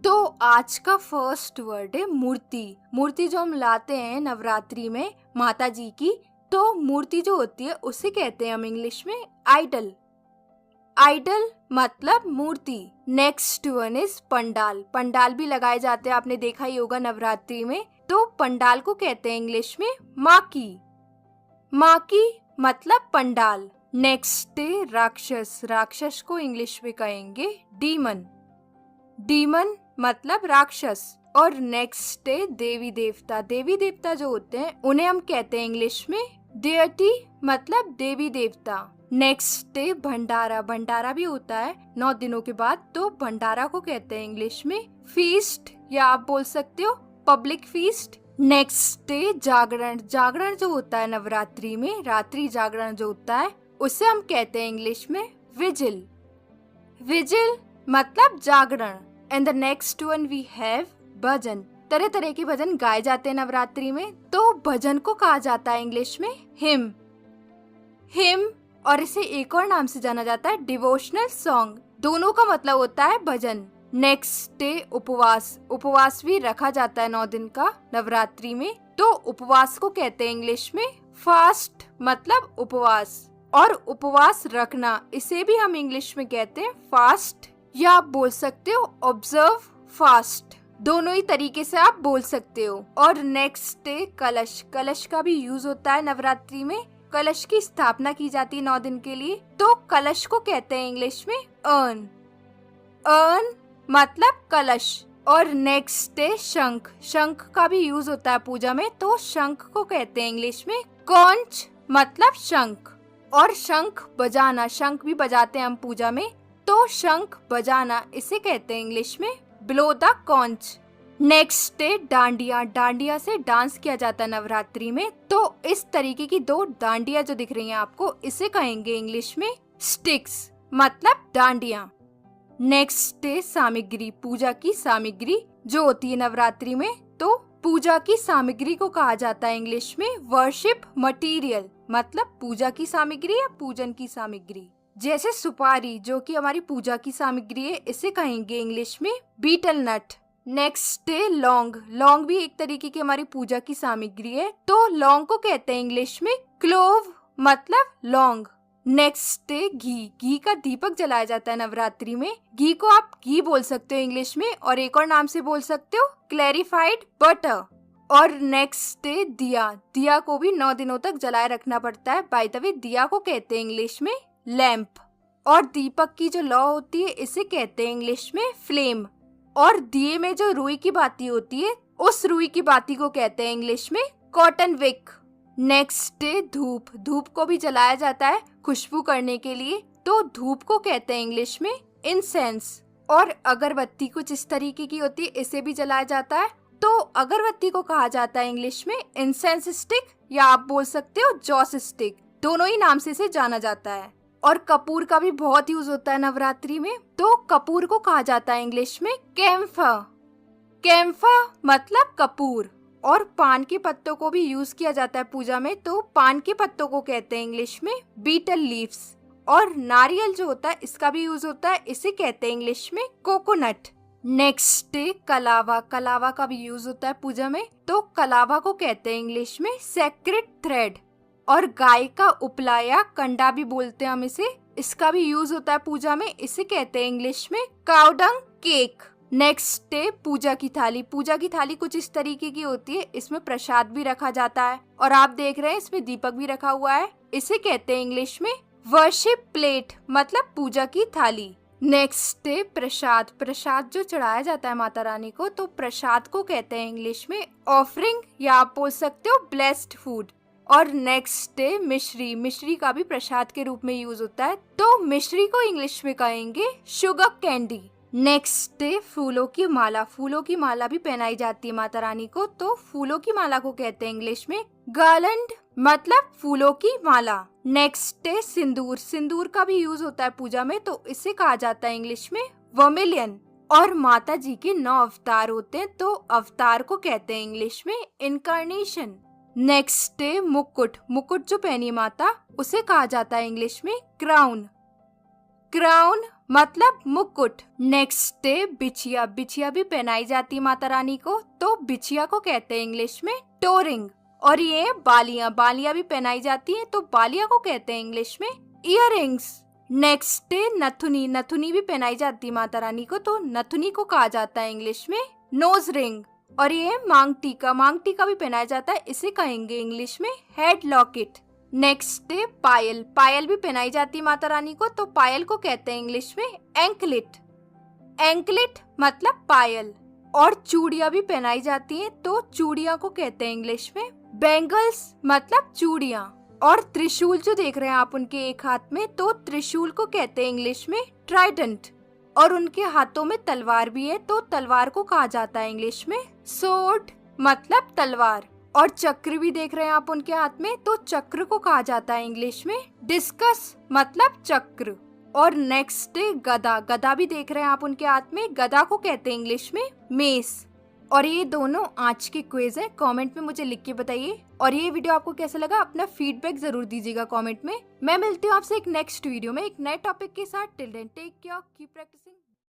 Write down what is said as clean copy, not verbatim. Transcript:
तो आज का फर्स्ट वर्ड है मूर्ति। मूर्ति जो हम लाते हैं नवरात्रि में माता जी की, तो मूर्ति जो होती है उसे कहते हैं हम इंग्लिश में आइडल। आइडल मतलब मूर्ति। Next one is pandal. Pandal भी लगाए जाते हैं, आपने देखा ही होगा नवरात्रि में। तो पंडाल को कहते हैं इंग्लिश में माकी। माकी मतलब पंडाल। नेक्स्ट है राक्षस। राक्षस को इंग्लिश में कहेंगे डीमन। डीमन मतलब राक्षस। और नेक्स्ट है देवी देवता। देवी देवता जो होते हैं उन्हें हम कहते हैं इंग्लिश में डेटी मतलब देवी देवता। नेक्स्ट है भंडारा। भंडारा भी होता है 9 दिनों के बाद, तो भंडारा को कहते हैं इंग्लिश में फीस्ट, या आप बोल सकते हो पब्लिक फीस्ट। नेक्स्ट है जागरण। जागरण जो होता है नवरात्रि में, रात्रि जागरण जो होता है उसे हम कहते हैं इंग्लिश में विजिल। विजिल मतलब जागरण। And the next one we have bhajan. तरह तरह के भजन गाए जाते हैं नवरात्रि में, तो भजन को कहा जाता है इंग्लिश में हिम। हिम, और इसे एक और नाम से जाना जाता है डिवोशनल सॉन्ग। दोनों का मतलब होता है भजन। नेक्स्ट डे उपवास। उपवास भी रखा जाता है 9 दिन का नवरात्रि में, तो उपवास को कहते हैं इंग्लिश में फास्ट मतलब उपवास। और उपवास रखना, इसे भी हम इंग्लिश में कहते हैं फास्ट, या आप बोल सकते हो ऑब्जर्व फास्ट। दोनों ही तरीके से आप बोल सकते हो। और नेक्स्ट डे कलश। कलश का भी यूज होता है नवरात्रि में। कलश की स्थापना की जाती है 9 दिन के लिए, तो कलश को कहते हैं इंग्लिश में अर्न। अर्न मतलब कलश। और नेक्स्ट डे शंख। शंख का भी यूज होता है पूजा में, तो शंख को कहते हैं इंग्लिश में कॉन्च मतलब शंख। और शंख बजाना, शंख भी बजाते हैं हम पूजा में, तो शंख बजाना इसे कहते हैं इंग्लिश में blow the conch. Next day dandiya. Dandiya से डांस किया जाता है नवरात्रि में, तो इस तरीके की 2 डांडिया जो दिख रही हैं आपको, इसे कहेंगे इंग्लिश में स्टिक्स मतलब डांडिया। नेक्स्ट डे सामग्री। पूजा की सामग्री जो होती है नवरात्रि में, तो पूजा की सामग्री को कहा जाता है इंग्लिश में वर्शिप मटेरियल मतलब पूजा की सामग्री या पूजन की सामग्री। जैसे सुपारी जो कि हमारी पूजा की सामग्री है, इसे कहेंगे इंग्लिश में बीटल नट। नेक्स्ट डे लौंग। लौंग भी एक तरीके की हमारी पूजा की सामग्री है, तो लौंग को कहते हैं इंग्लिश में क्लोव मतलब लौंग। नेक्स्ट डे घी। घी का दीपक जलाया जाता है नवरात्रि में। घी को आप घी बोल सकते हो इंग्लिश में, और एक और नाम से बोल सकते हो क्लैरिफाइड बटर। और नेक्स्ट डे दिया। दिया को भी 9 दिनों तक जलाए रखना पड़ता है। बाय द वे दिया को कहते हैं इंग्लिश में लैंप। और दीपक की जो लौ होती है इसे कहते हैं इंग्लिश में फ्लेम। और दिए में जो रुई की बाती होती है, उस रुई की बाती को कहते हैं इंग्लिश में कॉटन विक। नेक्स्ट डे धूप। धूप को भी जलाया जाता है खुशबू करने के लिए, तो धूप को कहते हैं इंग्लिश में इंसेंस। और अगरबत्ती कुछ इस तरीके की होती है, इसे भी जलाया जाता है, तो अगरबत्ती को कहा जाता है इंग्लिश में इंसेंस स्टिक, या आप बोल सकते हो जॉस स्टिक। दोनों ही नाम से इसे जाना जाता है। और कपूर का भी बहुत यूज होता है नवरात्रि में, तो कपूर को कहा जाता है इंग्लिश में कैम्फा। कैम्फा मतलब कपूर। और पान के पत्तों को भी यूज किया जाता है पूजा में, तो पान के पत्तों को कहते हैं इंग्लिश में बीटल लीव्स। और नारियल जो होता है इसका भी यूज होता है, इसे कहते हैं इंग्लिश में कोकोनट। Next day kalava. कलावा का भी यूज होता है पूजा में, तो कलावा को कहते हैं इंग्लिश में सेक्रेड थ्रेड। और गाय का उपला या कंडा भी बोलते हैं हम इसे, इसका भी यूज होता है पूजा में, इसे कहते हैं इंग्लिश में काउडंग केक। नेक्स्ट डे पूजा की थाली। पूजा की थाली कुछ इस तरीके की होती है, इसमें प्रसाद भी रखा जाता है, और आप देख रहे हैं इसमें दीपक भी रखा हुआ है, इसे कहते हैं इंग्लिश में वर्शिप प्लेट मतलब पूजा की थाली। नेक्स्ट डे प्रसाद। प्रसाद जो चढ़ाया जाता है माता रानी को, तो प्रसाद को कहते हैं इंग्लिश में ऑफरिंग, या आप बोल सकते हो ब्लेस्ड फूड। और नेक्स्ट डे मिश्री। मिश्री का भी प्रसाद के रूप में यूज होता है, तो मिश्री को इंग्लिश में कहेंगे शुगर कैंडी। नेक्स्ट डे फूलों की माला। फूलों की माला भी पहनाई जाती है माता रानी को, तो फूलों की माला को कहते हैं इंग्लिश में गार्लैंड मतलब फूलों की माला। नेक्स्ट डे सिंदूर। सिंदूर का भी यूज होता है पूजा में, तो इसे कहा जाता है इंग्लिश में वर्मिलियन। और माता जी के 9 अवतार होते हैं, तो अवतार को कहते हैं इंग्लिश में इनकारनेशन। नेक्स्ट डे मुकुट। मुकुट जो पहनी माता उसे कहा जाता है इंग्लिश में क्राउन। क्राउन मतलब मुकुट। नेक्स्ट है बिछिया। बिछिया भी पहनाई जाती है माता रानी को, तो बिछिया को कहते हैं इंग्लिश में टोरिंग। और ये बालियां। बालियां भी पहनाई जाती है, तो बालियां को कहते हैं इंग्लिश में इयररिंग्स। नेक्स्ट है नथुनी। नथुनी भी पहनाई जाती है माता रानी को, तो नथुनी को कहा जाता है इंग्लिश में नोज रिंग। और ये मांग टीका। मांग टीका भी पहनाया जाता है, इसे कहेंगे इंग्लिश में हेड लॉकेट। नेक्स्ट है पायल। पायल भी पहनाई जाती है माता रानी को, तो पायल को कहते हैं इंग्लिश में एंकलेट। एंकलेट मतलब पायल। और चूड़ियां भी पहनाई जाती हैं, तो चूड़ियां को कहते हैं इंग्लिश में बैंगल्स मतलब चूड़ियां। और त्रिशूल जो देख रहे हैं आप उनके एक हाथ में, तो त्रिशूल को कहते हैं इंग्लिश में ट्राइडेंट। और उनके हाथों में तलवार भी है, तो तलवार को कहा जाता है इंग्लिश में सोर्ड मतलब तलवार। और चक्र भी देख रहे हैं आप उनके हाथ में, तो चक्र को कहा जाता है इंग्लिश में डिस्कस मतलब चक्र। और नेक्स्ट है गदा। गदा भी देख रहे हैं आप उनके हाथ में, गदा को कहते हैं इंग्लिश में मेस। और ये दोनों आज के क्विज है, कमेंट में मुझे लिख के बताइए। और ये वीडियो आपको कैसा लगा, अपना फीडबैक जरूर दीजिएगा कमेंट में। मैं मिलती हूँ आपसे एक नेक्स्ट वीडियो में एक नए टॉपिक के साथ। Till then take care, keep practising.